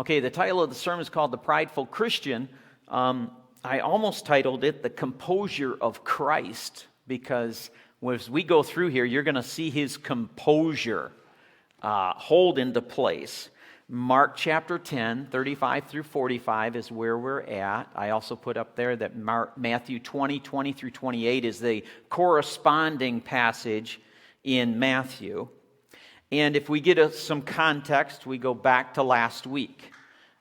Okay, the title of the sermon is called The Prideful Christian. I almost titled it The Composure of Christ, because as we go through here, you're going to see his composure hold into place. Mark chapter 10, 35 through 45 is where we're at. I also put up there that Matthew 20, 20 through 28 is the corresponding passage in Matthew. And if we get some context, we go back to last week.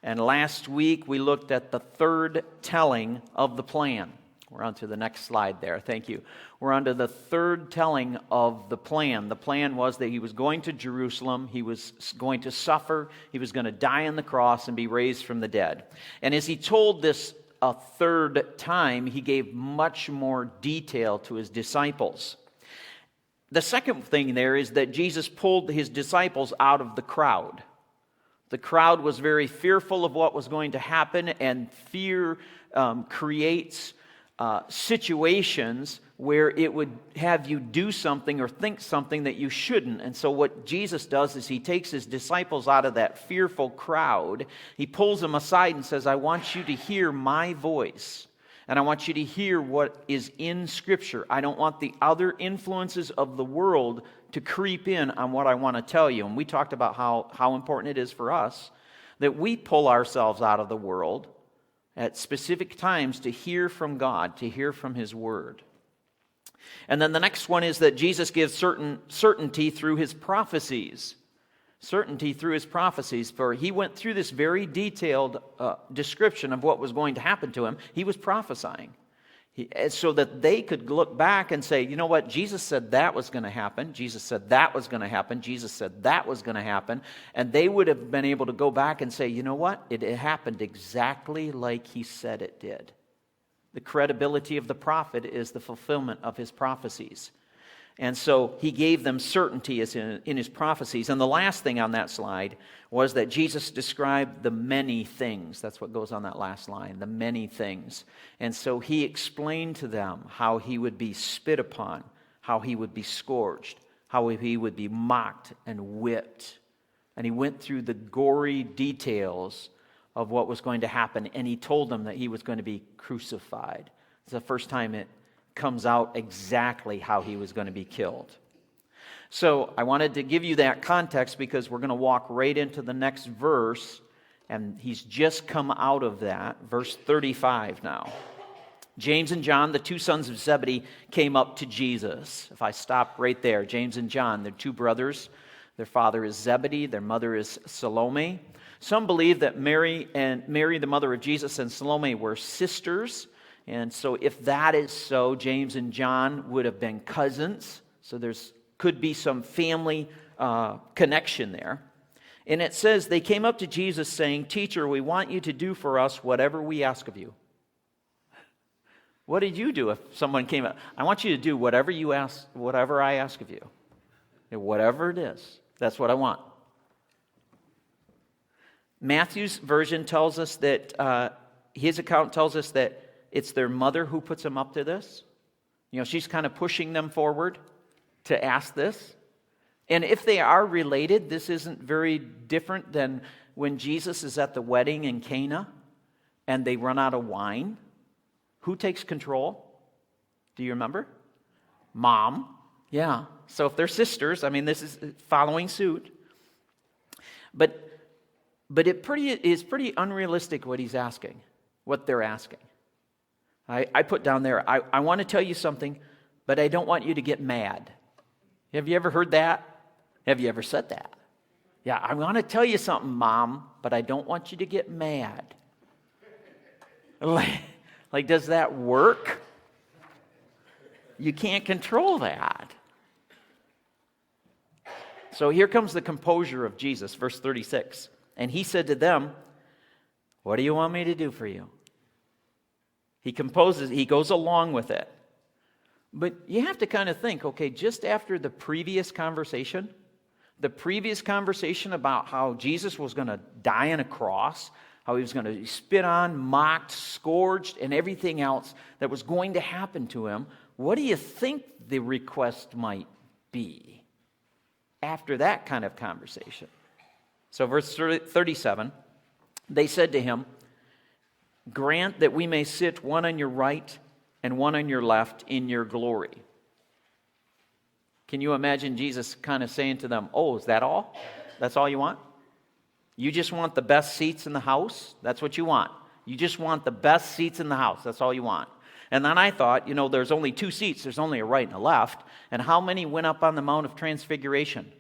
And last week we looked at the third telling of the plan. We're on to the next slide there. Thank you. We're on to the third telling of the plan. The plan was that he was going to Jerusalem, he was going to suffer, he was going to die on the cross and be raised from the dead. And as he told this a third time, he gave much more detail to his disciples. The second thing there is that Jesus pulled his disciples out of the crowd. The crowd was very fearful of what was going to happen, and fear creates situations where it would have you do something or think something that you shouldn't. And so what Jesus does is he takes his disciples out of that fearful crowd. He pulls them aside and says, I want you to hear my voice. And I want you to hear what is in Scripture. I don't want the other influences of the world to creep in on what I want to tell you. And we talked about how important it is for us that we pull ourselves out of the world at specific times to hear from God, to hear from His Word. And then the next one is that Jesus gives certainty through His prophecies. Certainty through His prophecies, for He went through this very detailed description of what was going to happen to Him. He was prophesying. So that they could look back and say, you know what, Jesus said that was going to happen. Jesus said that was going to happen. Jesus said that was going to happen. And they would have been able to go back and say, you know what, it happened exactly like He said it did. The credibility of the prophet is the fulfillment of his prophecies. And so he gave them certainty in his prophecies. And the last thing on that slide was that Jesus described the many things. That's what goes on that last line, the many things. And so he explained to them how he would be spit upon, how he would be scourged, how he would be mocked and whipped. And he went through the gory details of what was going to happen. And he told them that he was going to be crucified. It's the first time it comes out exactly how he was going to be killed. So I wanted to give you that context because we're going to walk right into the next verse, and he's just come out of that, verse 35 now. James and John, the two sons of Zebedee, came up to Jesus. If I stop right there, James and John, they're two brothers. Their father is Zebedee, their mother is Salome. Some believe that Mary, the mother of Jesus, and Salome were sisters. And so if that is so, James and John would have been cousins. So could be some family connection there. And it says, they came up to Jesus saying, Teacher, we want you to do for us whatever we ask of you. What did you do if someone came up? I want you to do whatever I ask of you. Whatever it is, that's what I want. Matthew's version tells us that, his account tells us that it's their mother who puts them up to this. She's kind of pushing them forward to ask this. And if they are related, this isn't very different than when Jesus is at the wedding in Cana and they run out of wine. Who takes control? Do you remember? Mom. Yeah. So if they're sisters, this is following suit. But it is pretty unrealistic what he's asking, what they're asking. I put down there, I want to tell you something, but I don't want you to get mad. Have you ever heard that? Have you ever said that? Yeah, I want to tell you something, Mom, but I don't want you to get mad. Like, does that work? You can't control that. So here comes the composure of Jesus, verse 36. And he said to them, what do you want me to do for you? He goes along with it. But you have to kind of think, okay, just after the previous conversation about how Jesus was going to die on a cross, how he was going to be spit on, mocked, scourged, and everything else that was going to happen to him, what do you think the request might be after that kind of conversation? So verse 37, They said to him, "Grant that we may sit one on your right and one on your left in your glory." Can you imagine Jesus kind of saying to them, "Oh, is that all? That's all you want? You just want the best seats in the house? That's what you want. You just want the best seats in the house. That's all you want." And then I thought, there's only two seats. There's only a right and a left. And how many went up on the Mount of Transfiguration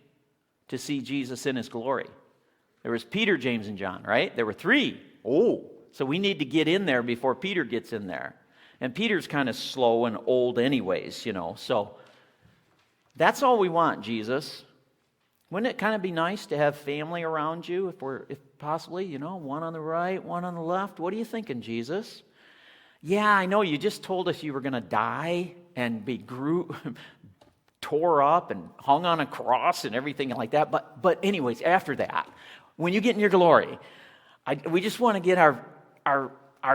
to see Jesus in his glory? There was Peter, James, and John, right? There were three. Oh, so we need to get in there before Peter gets in there. And Peter's kind of slow and old anyways, So that's all we want, Jesus. Wouldn't it kind of be nice to have family around you if possibly, one on the right, one on the left? What are you thinking, Jesus? Yeah, I know you just told us you were going to die and be tore up and hung on a cross and everything like that. But anyways, after that, when you get in your glory, we just want to get our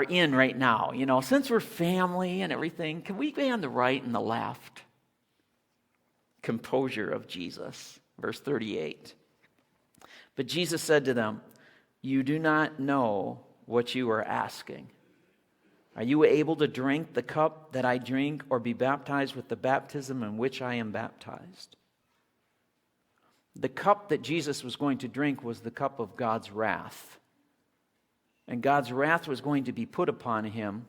in right now. Since we're family and everything, can we be on the right and the left? Composure of Jesus. Verse 38. But Jesus said to them, "You do not know what you are asking. Are you able to drink the cup that I drink, or be baptized with the baptism in which I am baptized?" The cup that Jesus was going to drink was the cup of God's wrath. And God's wrath was going to be put upon him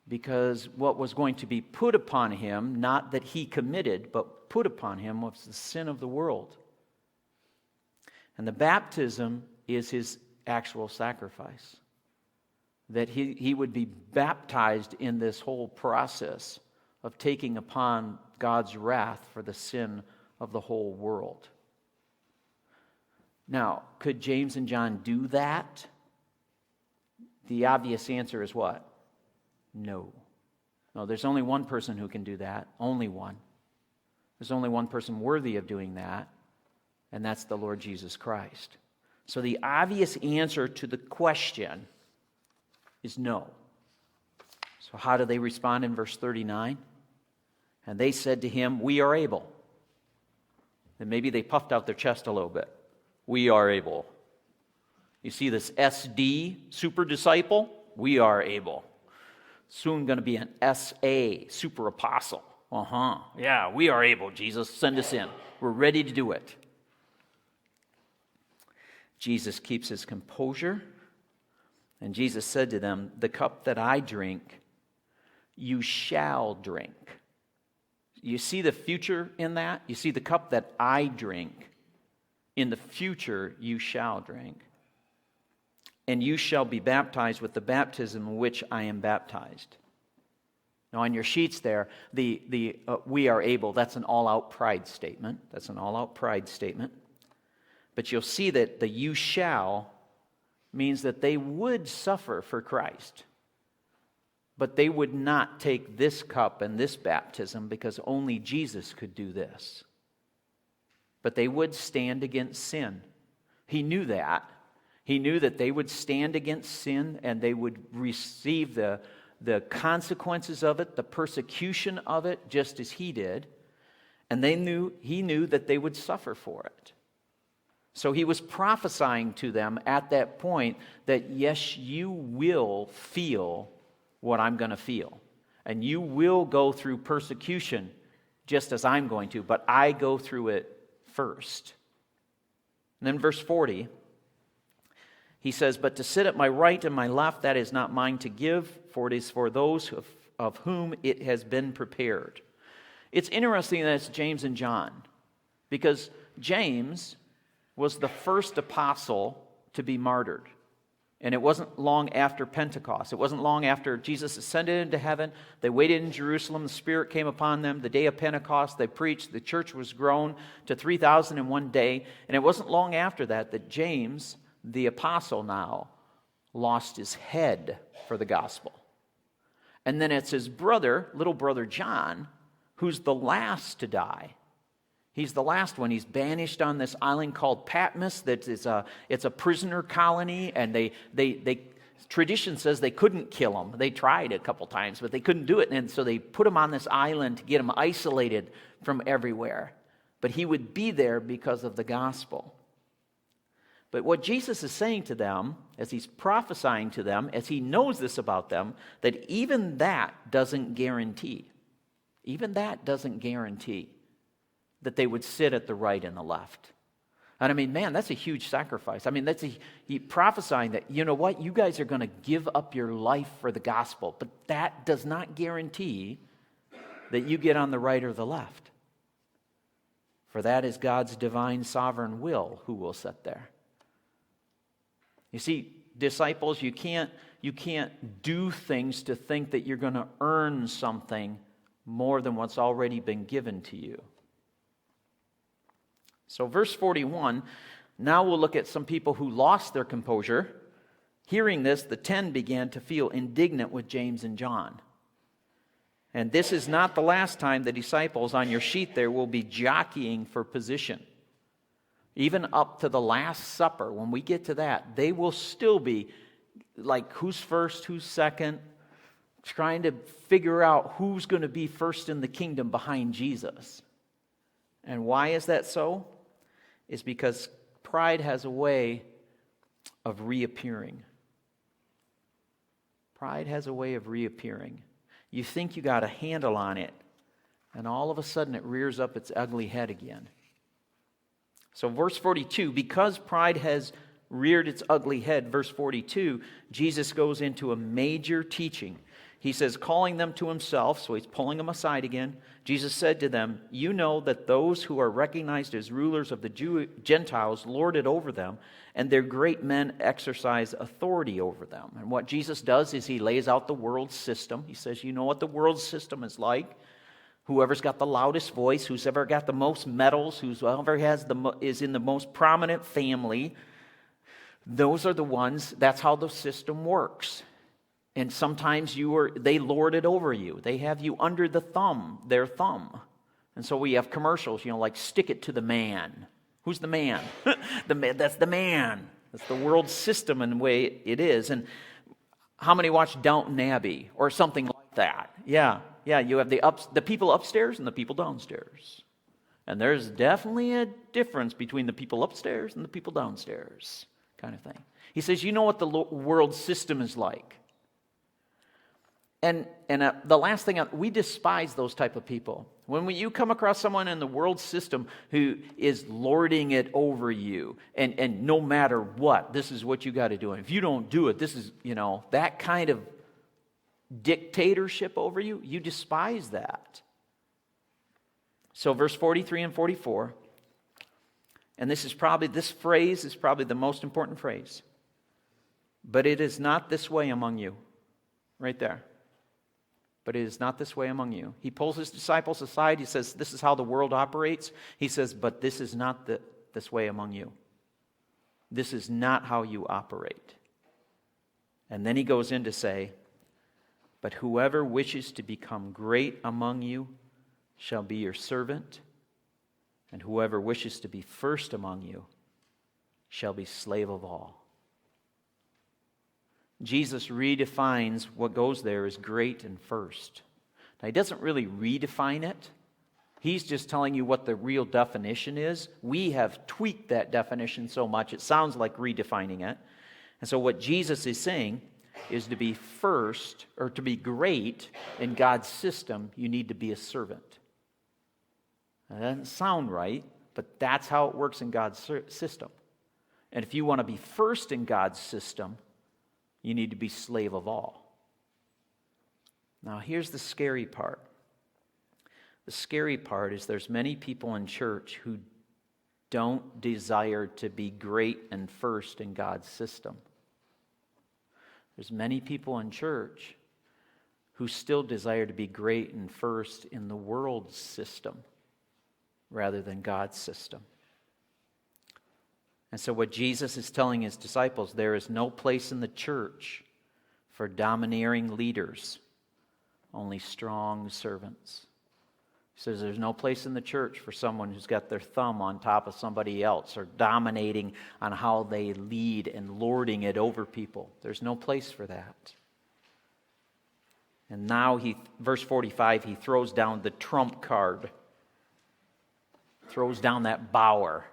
because what was going to be put upon him, not that he committed, but put upon him, was the sin of the world. And the baptism is his actual sacrifice. That he would be baptized in this whole process of taking upon God's wrath for the sin of the whole world. Now, could James and John do that? The obvious answer is what? No. No, there's only one person who can do that. Only one. There's only one person worthy of doing that, and that's the Lord Jesus Christ. So the obvious answer to the question is no. So how do they respond in verse 39? And they said to him, "We are able." And maybe they puffed out their chest a little bit. We are able. You see this SD, super disciple? We are able. Soon going to be an SA, super apostle. Yeah, we are able, Jesus. Send us in. We're ready to do it. Jesus keeps his composure. And Jesus said to them, "The cup that I drink, you shall drink." You see the future in that? You see the cup that I drink, in the future you shall drink. And you shall be baptized with the baptism in which I am baptized. Now on your sheets there, the we are able, that's an all-out pride statement. That's an all-out pride statement. But you'll see that the you shall means that they would suffer for Christ. But they would not take this cup and this baptism because only Jesus could do this. But they would stand against sin. He knew that. He knew that they would stand against sin and they would receive the consequences of it, the persecution of it, just as he did. And he knew that they would suffer for it. So he was prophesying to them at that point that, yes, you will feel what I'm going to feel. And you will go through persecution just as I'm going to, but I go through it first. And then verse 40, he says, "But to sit at my right and my left, that is not mine to give, for it is for those of whom it has been prepared." It's interesting that it's James and John, because James was the first apostle to be martyred. And it wasn't long after Pentecost. It wasn't long after Jesus ascended into heaven. They waited in Jerusalem. The Spirit came upon them. The day of Pentecost, they preached. The church was grown to 3,000 in one day. And it wasn't long after that James, the apostle now, lost his head for the gospel. And then it's his brother, little brother John, who's the last to die. He's the last one. He's banished on this island called Patmos. It's a prisoner colony, and they tradition says they couldn't kill him. They tried a couple times, but they couldn't do it, and so they put him on this island to get him isolated from everywhere. But he would be there because of the gospel. But what Jesus is saying to them, as he's prophesying to them, as he knows this about them, that even that doesn't guarantee that they would sit at the right and the left. And I mean, man, that's a huge sacrifice. I mean, he prophesying that, you know what, you guys are going to give up your life for the gospel, but that does not guarantee that you get on the right or the left. For that is God's divine sovereign will who will sit there. You see, disciples, you can't do things to think that you're going to earn something more than what's already been given to you. So verse 41, now we'll look at some people who lost their composure. Hearing this, the 10 began to feel indignant with James and John. And this is not the last time the disciples on your sheet there will be jockeying for position. Even up to the Last Supper, when we get to that, they will still be like, who's first, who's second, trying to figure out who's going to be first in the kingdom behind Jesus. And why is that so? It's because pride has a way of reappearing. Pride has a way of reappearing. You think you got a handle on it, and all of a sudden it rears up its ugly head again. So verse 42, because pride has reared its ugly head, verse 42, Jesus goes into a major teaching. He says, calling them to himself, so he's pulling them aside again. Jesus said to them, you know that those who are recognized as rulers of the Gentiles lord it over them, and their great men exercise authority over them. And what Jesus does is he lays out the world system. He says, you know what the world system is like? Whoever's got the loudest voice, who's ever got the most medals, whoever is in the most prominent family, those are the ones, that's how the system works. And sometimes they lord it over you. They have you under their thumb. And so we have commercials, like stick it to the man. Who's the man? That's the man. That's the world system and the way it is. And how many watch Downton Abbey or something like that? Yeah, you have the people upstairs and the people downstairs. And there's definitely a difference between the people upstairs and the people downstairs, kind of thing. He says, you know what the world system is like. And the last thing, we despise those type of people. When you come across someone in the world system who is lording it over you, and no matter what, this is what you got to do. And if you don't do it, this is, that kind of dictatorship over you, you despise that. So verse 43 and 44, and this phrase is probably the most important phrase. But it is not this way among you. Right there. But it is not this way among you. He pulls his disciples aside. He says, this is how the world operates. He says, but this is not this way among you. This is not how you operate. And then he goes in to say, but whoever wishes to become great among you shall be your servant, and whoever wishes to be first among you shall be slave of all. Jesus redefines what goes there as great and first. Now, he doesn't really redefine it. He's just telling you what the real definition is. We have tweaked that definition so much, it sounds like redefining it. And so what Jesus is saying is to be first, or to be great in God's system, you need to be a servant. Now, that doesn't sound right, but that's how it works in God's system. And if you want to be first in God's system, you need to be slave of all. Now, here's the scary part. The scary part is there's many people in church who don't desire to be great and first in God's system. There's many people in church who still desire to be great and first in the world's system rather than God's system. And so what Jesus is telling his disciples, there is no place in the church for domineering leaders, only strong servants. He says there's no place in the church for someone who's got their thumb on top of somebody else or dominating on how they lead and lording it over people. There's no place for that. And now verse 45, he throws down the trump card, throws down that bower.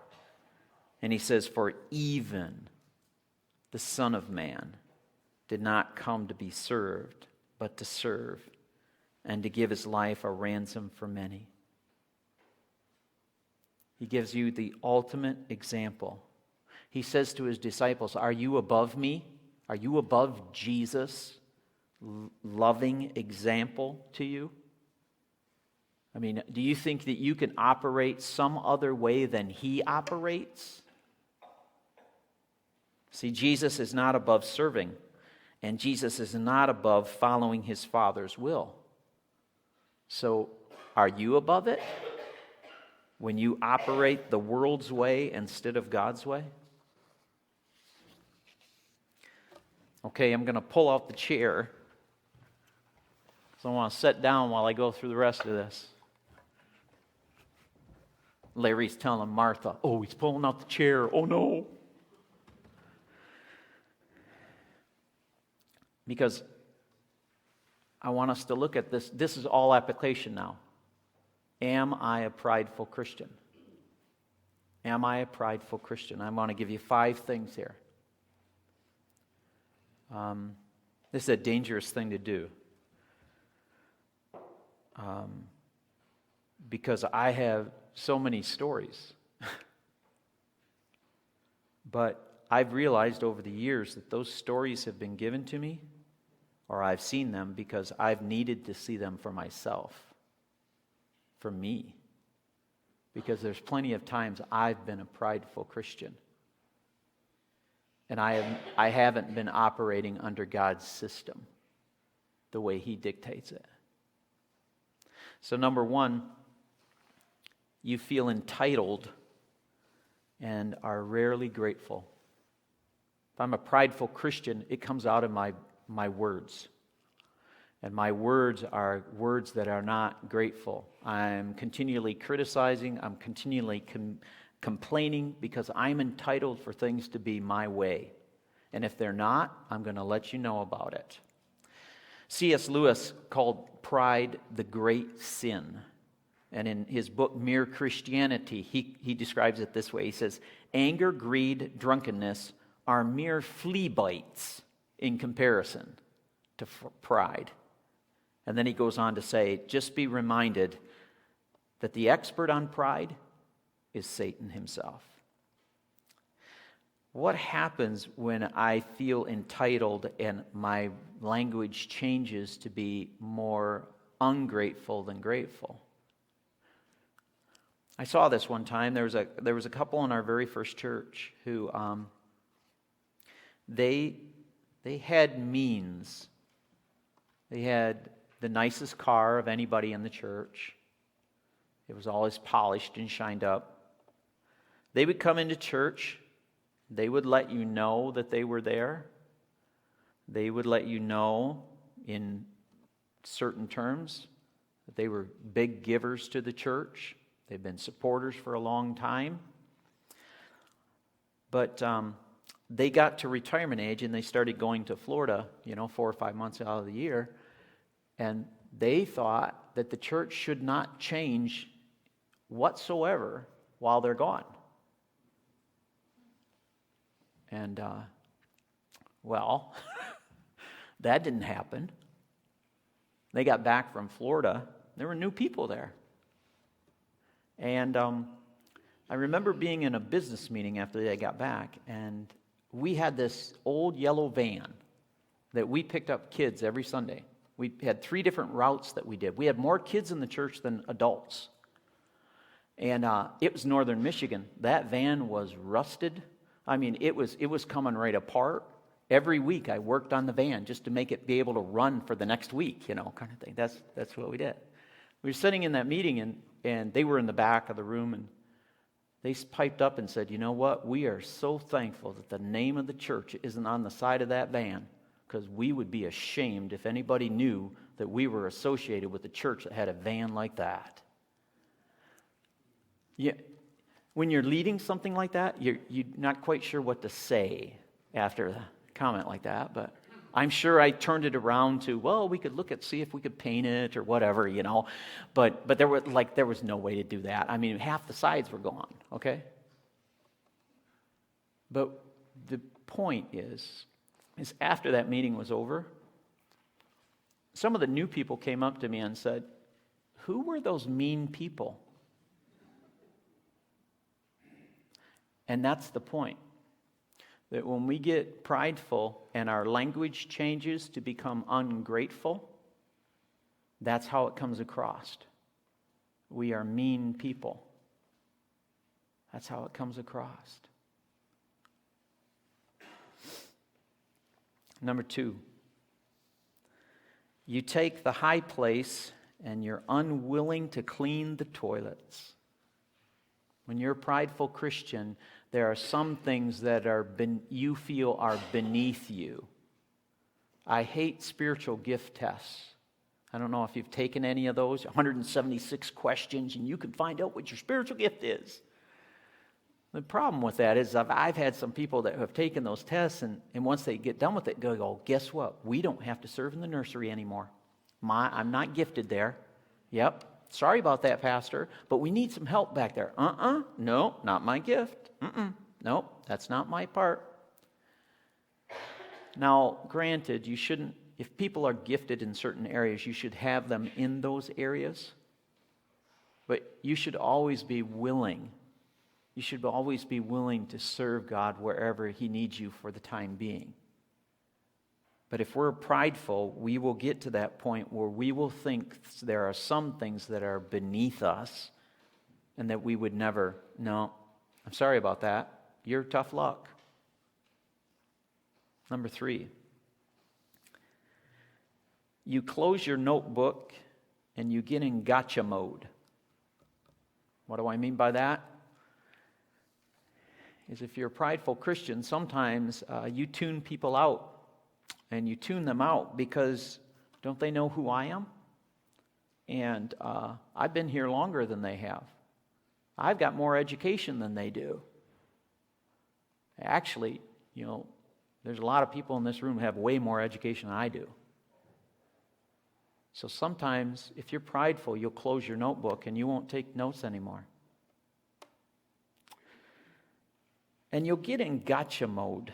And he says, for even the Son of Man did not come to be served, but to serve, and to give his life a ransom for many. He gives you the ultimate example. He says to his disciples, are you above me? Are you above Jesus' loving example to you? I mean, do you think that you can operate some other way than he operates? See, Jesus is not above serving, and Jesus is not above following his Father's will. So, are you above it when you operate the world's way instead of God's way? Okay, I'm going to pull out the chair. So I want to sit down while I go through the rest of this. Larry's telling Martha, oh, he's pulling out the chair. Oh, no. Because I want us to look at this. This is all application now. Am I a prideful Christian? Am I a prideful Christian? I want to give you 5 things here. This is a dangerous thing to do. Because I have so many stories. But I've realized over the years that those stories have been given to me, or I've seen them because I've needed to see them for myself, for me. Because there's plenty of times I've been a prideful Christian. And I haven't been operating under God's system the way he dictates it. So number 1, you feel entitled and are rarely grateful. If I'm a prideful Christian, it comes out of my words. And my words are words that are not grateful. I'm continually criticizing. I'm continually complaining because I'm entitled for things to be my way. And if they're not, I'm going to let you know about it. C.S. Lewis called pride the great sin. And in his book, Mere Christianity, he describes it this way. He says, anger, greed, drunkenness are mere flea bites in comparison to pride. And then he goes on to say, just be reminded that the expert on pride is Satan himself. What happens when I feel entitled and my language changes to be more ungrateful than grateful? I saw this one time. There was a couple in our very first church who they had means. They had the nicest car of anybody in the church. It was always polished and shined up. They would come into church. They would let you know that they were there. They would let you know in certain terms that they were big givers to the church. They've been supporters for a long time. But they got to retirement age and they started going to Florida, 4 or 5 months out of the year. And they thought that the church should not change whatsoever while they're gone. And, that didn't happen. They got back from Florida. There were new people there. And I remember being in a business meeting after they got back, and we had this old yellow van that we picked up kids every Sunday. We had 3 different routes that we did. We had more kids in the church than adults. And it was northern Michigan. That van was rusted. I mean, it was coming right apart. Every week I worked on the van just to make it be able to run for the next week, kind of thing. That's what we did. We were sitting in that meeting, and they were in the back of the room, and they piped up and said, you know what? We are so thankful that the name of the church isn't on the side of that van, because we would be ashamed if anybody knew that we were associated with a church that had a van like that. Yeah, when you're leading something like that, you're not quite sure what to say after a comment like that, but I'm sure I turned it around to, we could see if we could paint it or whatever, but there was no way to do that. I mean, half the sides were gone, okay? But the point is after that meeting was over, some of the new people came up to me and said, "Who were those mean people?" And that's the point. That when we get prideful and our language changes to become ungrateful, that's how it comes across. We are mean people. That's how it comes across. Number 2, you take the high place and you're unwilling to clean the toilets. When you're a prideful Christian, there are some things that you feel are beneath you. I hate spiritual gift tests. I don't know if you've taken any of those, 176 questions, and you can find out what your spiritual gift is. The problem with that is I've had some people that have taken those tests, and once they get done with it, go, "Guess what? We don't have to serve in the nursery anymore. I'm not gifted there." "Yep. Sorry about that, Pastor, but we need some help back there." No, not my gift. No, that's not my part. Now, granted, you shouldn't, if people are gifted in certain areas, you should have them in those areas. But you should always be willing. You should always be willing to serve God wherever He needs you for the time being. But if we're prideful, we will get to that point where we will think there are some things that are beneath us and that we would never, "No, I'm sorry about that. You're tough luck." Number 3, you close your notebook and you get in gotcha mode. What do I mean by that? Is if you're a prideful Christian, sometimes you tune people out. And you tune them out because don't they know who I am? And I've been here longer than they have. I've got more education than they do. Actually, there's a lot of people in this room who have way more education than I do. So sometimes, if you're prideful, you'll close your notebook and you won't take notes anymore. And you'll get in gotcha mode.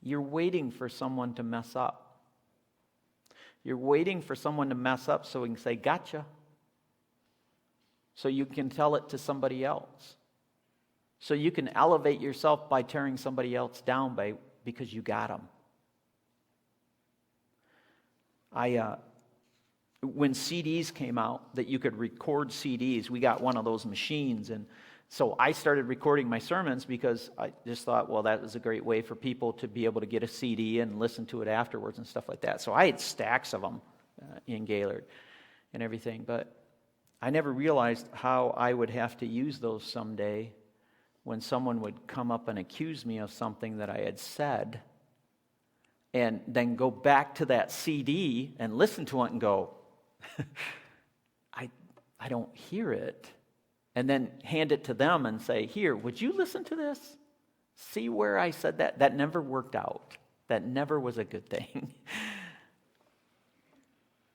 You're waiting for someone to mess up. You're waiting for someone to mess up so we can say, "Gotcha." So you can tell it to somebody else. So you can elevate yourself by tearing somebody else down because you got them. When CDs came out, that you could record CDs, we got one of those machines, and so I started recording my sermons because I just thought, well, that was a great way for people to be able to get a CD and listen to it afterwards and stuff like that. So I had stacks of them in Gaylord and everything, but I never realized how I would have to use those someday when someone would come up and accuse me of something that I had said, and then go back to that CD and listen to it and go, I don't hear it. And then hand it to them and say, "Here, would you listen to this? See where I said that?" That never worked out. That never was a good thing.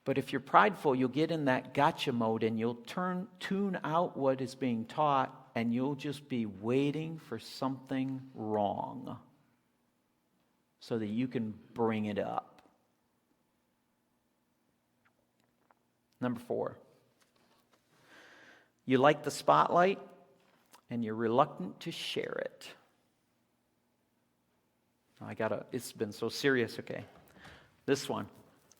But if you're prideful, you'll get in that gotcha mode and you'll tune out what is being taught, and you'll just be waiting for something wrong so that you can bring it up. Number 4. You like the spotlight, and you're reluctant to share it. It's been so serious, okay. This one.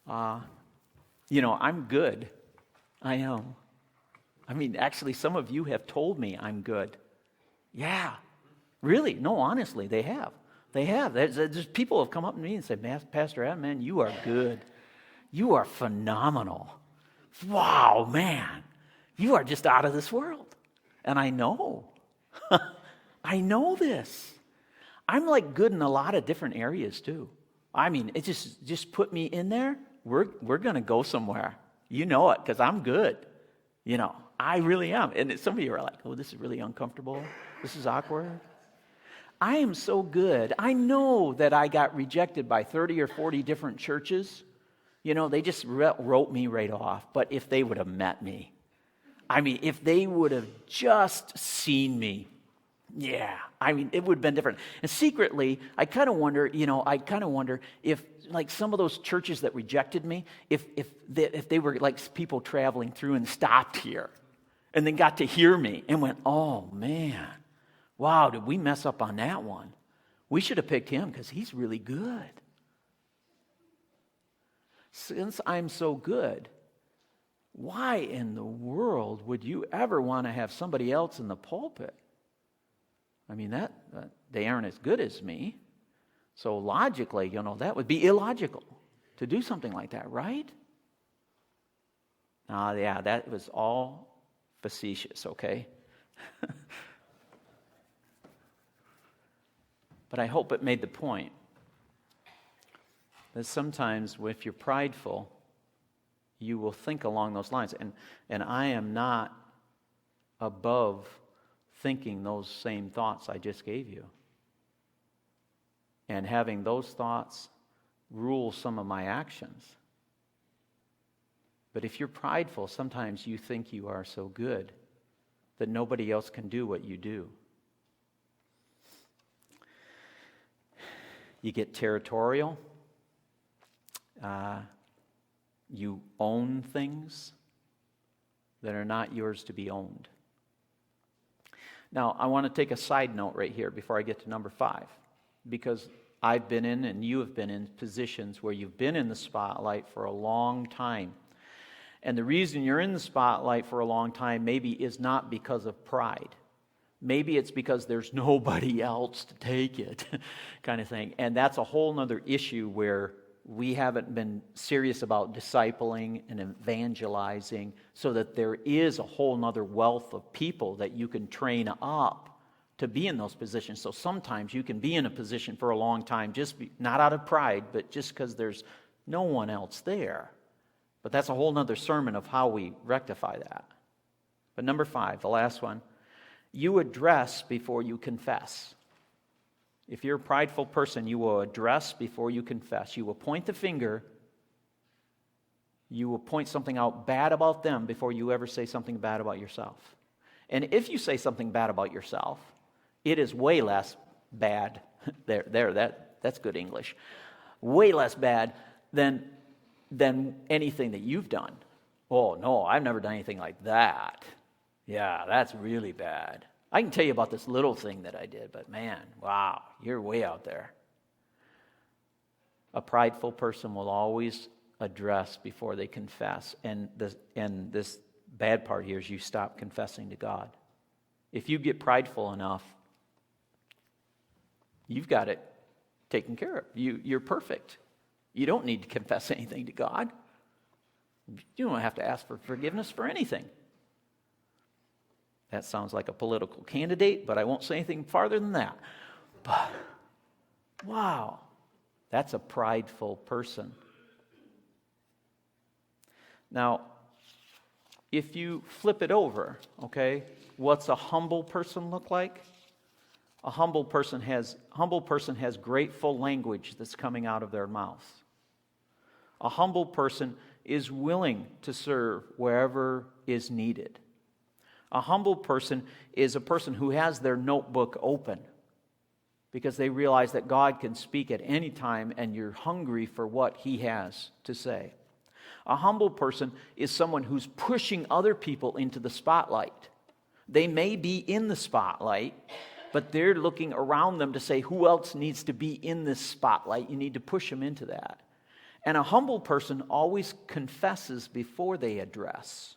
I'm good. I am. Actually, some of you have told me I'm good. Yeah. Really? No, honestly, they have. They have. There's people have come up to me and said, "Pastor Adam, man, you are good. You are phenomenal. Wow, man. You are just out of this world." And I know. I know this. I'm like good in a lot of different areas too. It just put me in there. We're going to go somewhere. You know it, because I'm good. I really am. And some of you are like, "Oh, this is really uncomfortable. This is awkward." I am so good. I know that I got rejected by 30 or 40 different churches. They just wrote me right off. But if they would have met me, if they would have just seen me, yeah, I mean, it would have been different. And secretly, I kind of wonder if, like, some of those churches that rejected me, if they were like people traveling through and stopped here and then got to hear me and went, oh, man, wow, did we mess up on that one? We should have picked him because he's really good. Since I'm so good, why in the world would you ever want to have somebody else in the pulpit? I mean, they aren't as good as me. So logically, that would be illogical to do something like that, right? Yeah, that was all facetious, okay? But I hope it made the point that sometimes if you're prideful, you will think along those lines. And I am not above thinking those same thoughts I just gave you. And having those thoughts rule some of my actions. But if you're prideful, sometimes you think you are so good that nobody else can do what you do. You get territorial. You own things that are not yours to be owned. Now, I want to take a side note right here before I get to number 5, because I've been in and you have been in positions where you've been in the spotlight for a long time. And the reason you're in the spotlight for a long time maybe is not because of pride. Maybe it's because there's nobody else to take it, kind of thing. And that's a whole other issue where we haven't been serious about discipling and evangelizing so that there is a whole other wealth of people that you can train up to be in those positions. So sometimes you can be in a position for a long time, not out of pride, but just because there's no one else there. But that's a whole other sermon of how we rectify that. But number 5, the last one, you address before you confess. If you're a prideful person, you will address before you confess. You will point the finger. You will point something out bad about them before you ever say something bad about yourself. And if you say something bad about yourself, it is way less bad. That's good English. Way less bad than anything that you've done. Oh, no, I've never done anything like that. Yeah, that's really bad. I can tell you about this little thing that I did, but man, wow, you're way out there. A prideful person will always address before they confess. And this bad part here is you stop confessing to God. If you get prideful enough, you've got it taken care of. You're perfect. You don't need to confess anything to God. You don't have to ask for forgiveness for anything. That sounds like a political candidate, but I won't say anything farther than that. But, wow, that's a prideful person. Now, if you flip it over, okay, what's a humble person look like? A humble person has grateful language that's coming out of their mouth. A humble person is willing to serve wherever is needed. A humble person is a person who has their notebook open because they realize that God can speak at any time and you're hungry for what He has to say. A humble person is someone who's pushing other people into the spotlight. They may be in the spotlight, but they're looking around them to say, who else needs to be in this spotlight? You need to push them into that. And a humble person always confesses before they address.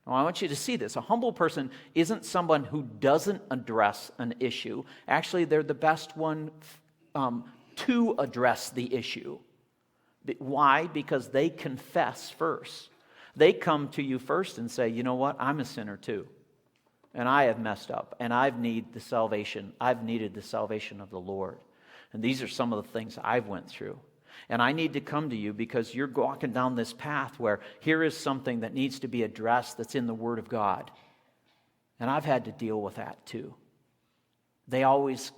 Now, I want you to see this. A humble person isn't someone who doesn't address an issue. Actually, they're the best one to address the issue. Why? Because they confess first. They come to you first and say, you know what? I'm a sinner too. And I have messed up. And I've needed the salvation of the Lord. And these are some of the things I've went through. And I need to come to you because you're walking down this path where here is something that needs to be addressed that's in the Word of God. And I've had to deal with that too. They always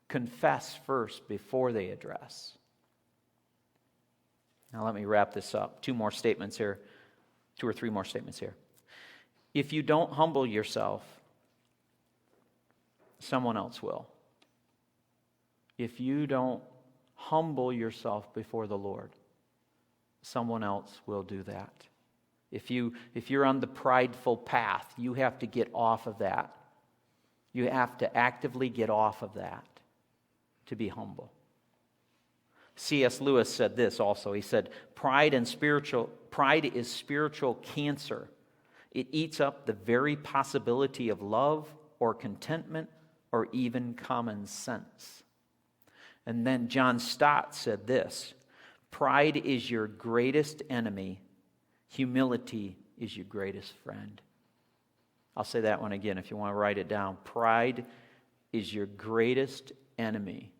confess first before they address. Now let me wrap this up. 2 or 3 more statements here. If you don't humble yourself, someone else will. If you don't humble yourself before the Lord, someone else will do that. If you're on the prideful path, you have to get off of that. You have to actively get off of that to be humble. C.S. Lewis said this also. He said, pride is spiritual cancer. It eats up the very possibility of love or contentment or even common sense. And then John Stott said this, pride is your greatest enemy. Humility is your greatest friend. I'll say that one again if you want to write it down. Pride is your greatest enemy.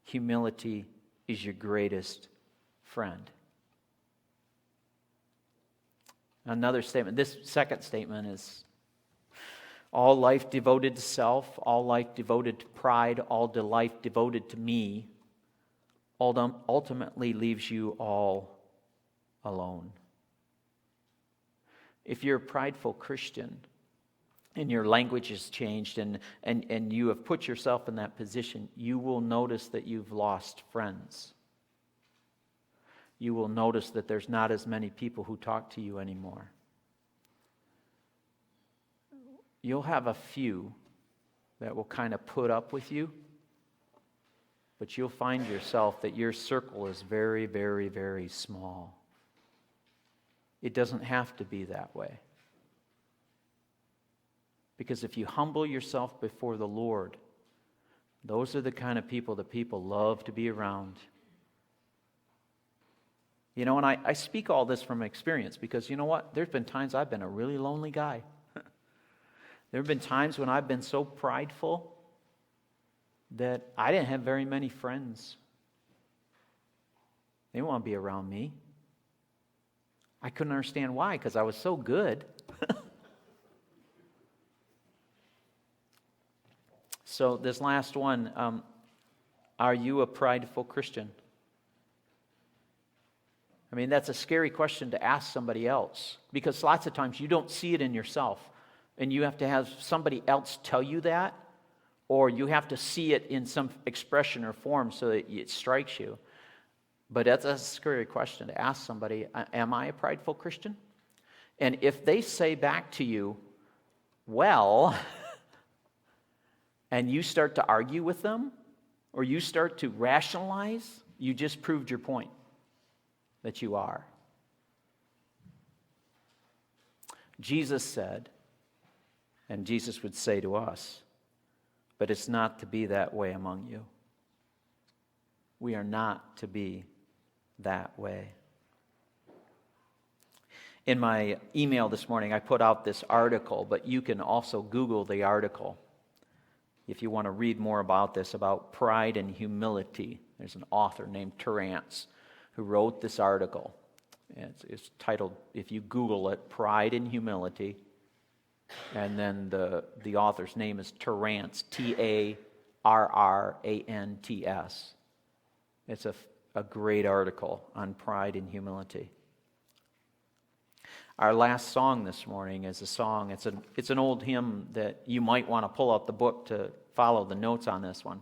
Humility is your greatest friend. Another statement, this second statement is, all life devoted to self, all life devoted to pride, all the life devoted to me, ultimately leaves you all alone. If you're a prideful Christian and your language has changed and you have put yourself in that position, you will notice that you've lost friends. You will notice that there's not as many people who talk to you anymore. You'll have a few that will kind of put up with you, but you'll find yourself that your circle is very, very, very small. It doesn't have to be that way. Because if you humble yourself before the Lord, those are the kind of people that people love to be around. You know, and I speak all this from experience because you know what? There's been times I've been a really lonely guy. There have been times when I've been so prideful that I didn't have very many friends. They didn't want to be around me. I couldn't understand why, because I was so good. So this last one, are you a prideful Christian? I mean, that's a scary question to ask somebody else, because lots of times you don't see it in yourself, and you have to have somebody else tell you that, or you have to see it in some expression or form so that it strikes you. But that's a scary question to ask somebody, am I a prideful Christian? And if they say back to you, well, and you start to argue with them, or you start to rationalize, you just proved your point that you are. Jesus said, and Jesus would say to us, but it's not to be that way among you. We are not to be that way. In my email this morning, I put out this article, but you can also Google the article if you want to read more about this, about pride and humility. There's an author named Terrance who wrote this article. It's titled, if you Google it, Pride and Humility. And then the author's name is Terrance, Tarrants. It's a great article on pride and humility. Our last song this morning is a song, it's an old hymn that you might want to pull out the book to follow the notes on this one.